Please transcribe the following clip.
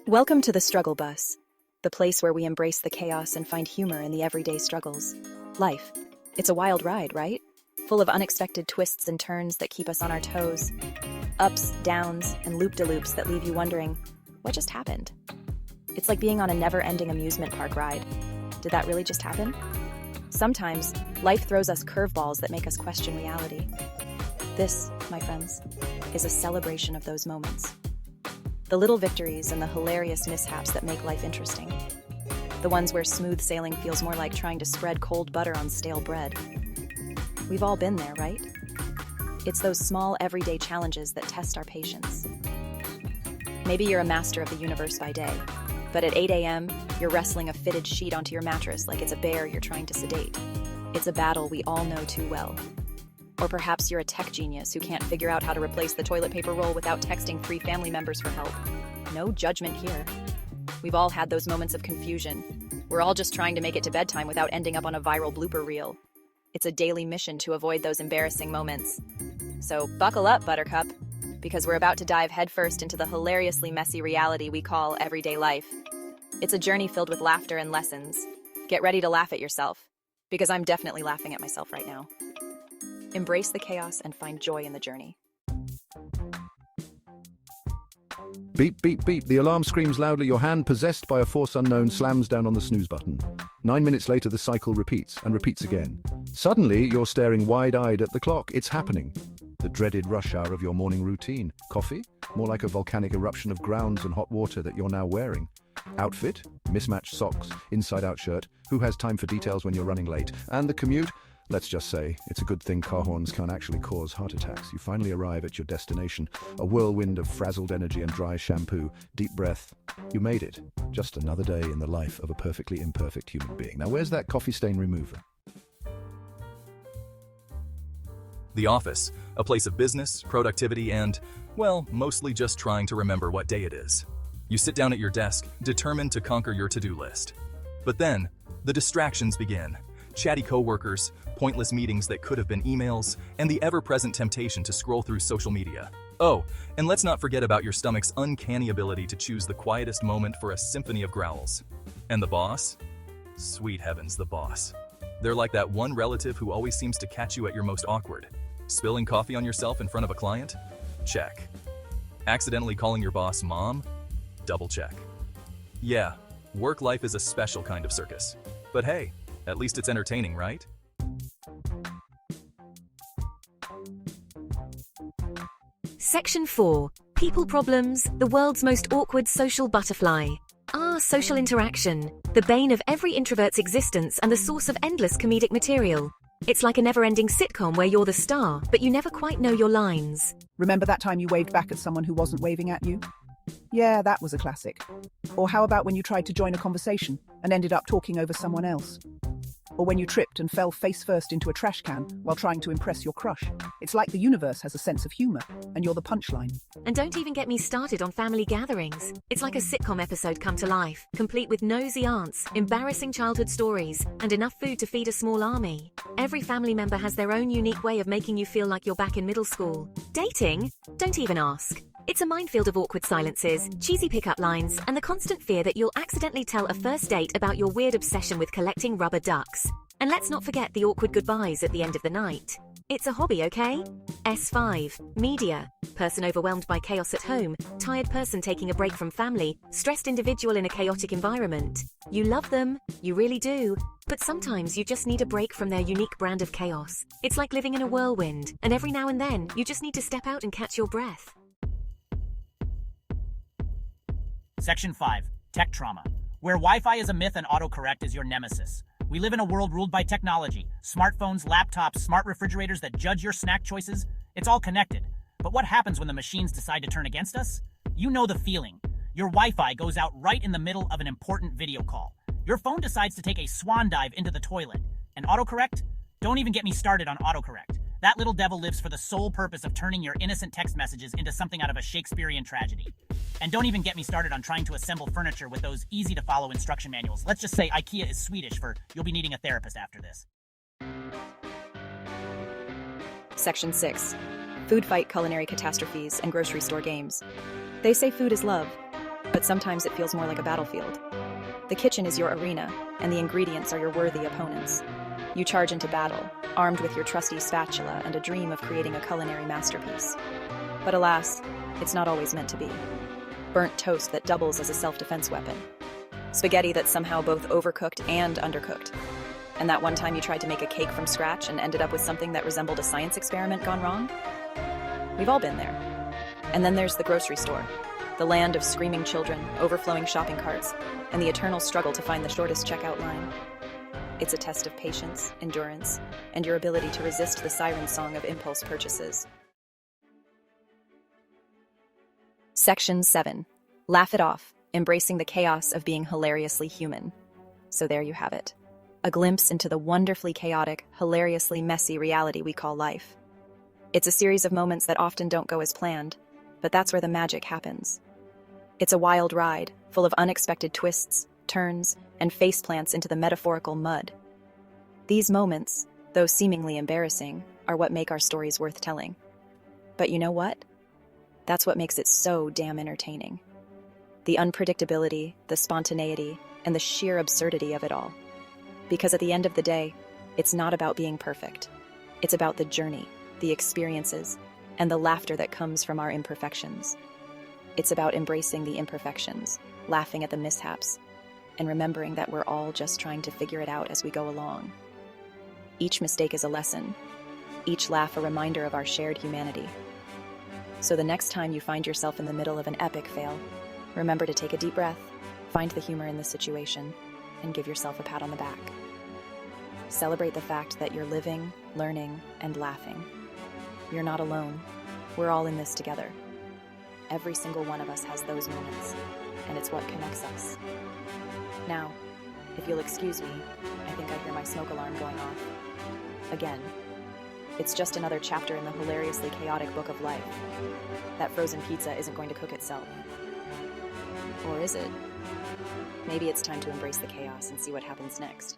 Welcome to the Struggle Bus, the place where we embrace the chaos and find humor in the everyday struggles. Life. It's a wild ride, right? Full of unexpected twists and turns that keep us on our toes. Ups, downs, and loop-de-loops that leave you wondering, what just happened? It's like being on a never-ending amusement park ride. Did that really just happen? Sometimes, life throws us curveballs that make us question reality. This, my friends, is a celebration of those moments. The little victories and the hilarious mishaps that make life interesting. The ones where smooth sailing feels more like trying to spread cold butter on stale bread. We've all been there, right? It's those small, everyday challenges that test our patience. Maybe you're a master of the universe by day, but at 8 a.m., you're wrestling a fitted sheet onto your mattress like it's a bear you're trying to sedate. It's a battle we all know too well. Or perhaps you're a tech genius who can't figure out how to replace the toilet paper roll without texting 3 family members for help. No judgment here. We've all had those moments of confusion. We're all just trying to make it to bedtime without ending up on a viral blooper reel. It's a daily mission to avoid those embarrassing moments. So buckle up, Buttercup, because we're about to dive headfirst into the hilariously messy reality we call everyday life. It's a journey filled with laughter and lessons. Get ready to laugh at yourself, because I'm definitely laughing at myself right now. Embrace the chaos and find joy in the journey. Beep, beep, beep. The alarm screams loudly. Your hand, possessed by a force unknown, slams down on the snooze button. 9 minutes later, the cycle repeats and repeats again. Suddenly, you're staring wide-eyed at the clock. It's happening. The dreaded rush hour of your morning routine. Coffee? More like a volcanic eruption of grounds and hot water that you're now wearing. Outfit? Mismatched socks, inside-out shirt. Who has time for details when you're running late? And the commute? Let's just say, it's a good thing car horns can't actually cause heart attacks. You finally arrive at your destination, a whirlwind of frazzled energy and dry shampoo. Deep breath. You made it. Just another day in the life of a perfectly imperfect human being. Now where's that coffee stain remover? The office, a place of business, productivity, and, well, mostly just trying to remember what day it is. You sit down at your desk, determined to conquer your to-do list. But then, the distractions begin. Chatty coworkers, pointless meetings that could have been emails, and the ever-present temptation to scroll through social media. Oh, and let's not forget about your stomach's uncanny ability to choose the quietest moment for a symphony of growls. And the boss? Sweet heavens, the boss. They're like that one relative who always seems to catch you at your most awkward. Spilling coffee on yourself in front of a client? Check. Accidentally calling your boss mom? Double check. Yeah, work life is a special kind of circus. But hey, at least it's entertaining, right? Section 4. People problems, the world's most awkward social butterfly. Social interaction, the bane of every introvert's existence and the source of endless comedic material. It's like a never-ending sitcom where you're the star, but you never quite know your lines. Remember that time you waved back at someone who wasn't waving at you? Yeah, that was a classic. Or how about when you tried to join a conversation and ended up talking over someone else? Or when you tripped and fell face first into a trash can while trying to impress your crush. It's like the universe has a sense of humor, and you're the punchline. And don't even get me started on family gatherings. It's like a sitcom episode come to life, complete with nosy aunts, embarrassing childhood stories, and enough food to feed a small army. Every family member has their own unique way of making you feel like you're back in middle school. Dating? Don't even ask. It's a minefield of awkward silences, cheesy pickup lines, and the constant fear that you'll accidentally tell a first date about your weird obsession with collecting rubber ducks. And let's not forget the awkward goodbyes at the end of the night. It's a hobby, okay? S5. Media. Person overwhelmed by chaos at home, tired person taking a break from family, stressed individual in a chaotic environment. You love them, you really do, but sometimes you just need a break from their unique brand of chaos. It's like living in a whirlwind, and every now and then, you just need to step out and catch your breath. Section 5. Tech trauma, where Wi-Fi is a myth and autocorrect is your nemesis. We live in a world ruled by technology. Smartphones, laptops, smart refrigerators that judge your snack choices. It's all connected. But what happens when the machines decide to turn against us? You know the feeling. Your Wi-Fi goes out right in the middle of an important video call. Your phone decides to take a swan dive into the toilet. And autocorrect? Don't even get me started on autocorrect. That little devil lives for the sole purpose of turning your innocent text messages into something out of a Shakespearean tragedy. And don't even get me started on trying to assemble furniture with those easy-to-follow instruction manuals. Let's just say IKEA is Swedish for you'll be needing a therapist after this. Section 6. Food fight culinary catastrophes and grocery store games. They say food is love. but sometimes it feels more like a battlefield. The kitchen is your arena, and the ingredients are your worthy opponents. You charge into battle, armed with your trusty spatula and a dream of creating a culinary masterpiece. But alas, it's not always meant to be. Burnt toast that doubles as a self-defense weapon. Spaghetti that's somehow both overcooked and undercooked. And that one time you tried to make a cake from scratch and ended up with something that resembled a science experiment gone wrong? We've all been there. And then there's the grocery store, the land of screaming children, overflowing shopping carts, and the eternal struggle to find the shortest checkout line. It's a test of patience, endurance, and your ability to resist the siren song of impulse purchases. Section 7. Laugh it off, embracing the chaos of being hilariously human. So there you have it. A glimpse into the wonderfully chaotic, hilariously messy reality we call life. It's a series of moments that often don't go as planned, but that's where the magic happens. It's a wild ride, full of unexpected twists, turns, and faceplants into the metaphorical mud. These moments, though seemingly embarrassing, are what make our stories worth telling. But you know what? That's what makes it so damn entertaining. The unpredictability, the spontaneity, and the sheer absurdity of it all. Because at the end of the day, it's not about being perfect. It's about the journey, the experiences, and the laughter that comes from our imperfections. It's about embracing the imperfections, laughing at the mishaps, and remembering that we're all just trying to figure it out as we go along. Each mistake is a lesson, each laugh a reminder of our shared humanity. So the next time you find yourself in the middle of an epic fail, remember to take a deep breath, find the humor in the situation, and give yourself a pat on the back. Celebrate the fact that you're living, learning, and laughing. You're not alone. We're all in this together. Every single one of us has those moments, and it's what connects us. Now, if you'll excuse me, I think I hear my smoke alarm going off. Again, it's just another chapter in the hilariously chaotic book of life. That frozen pizza isn't going to cook itself. Or is it? Maybe it's time to embrace the chaos and see what happens next.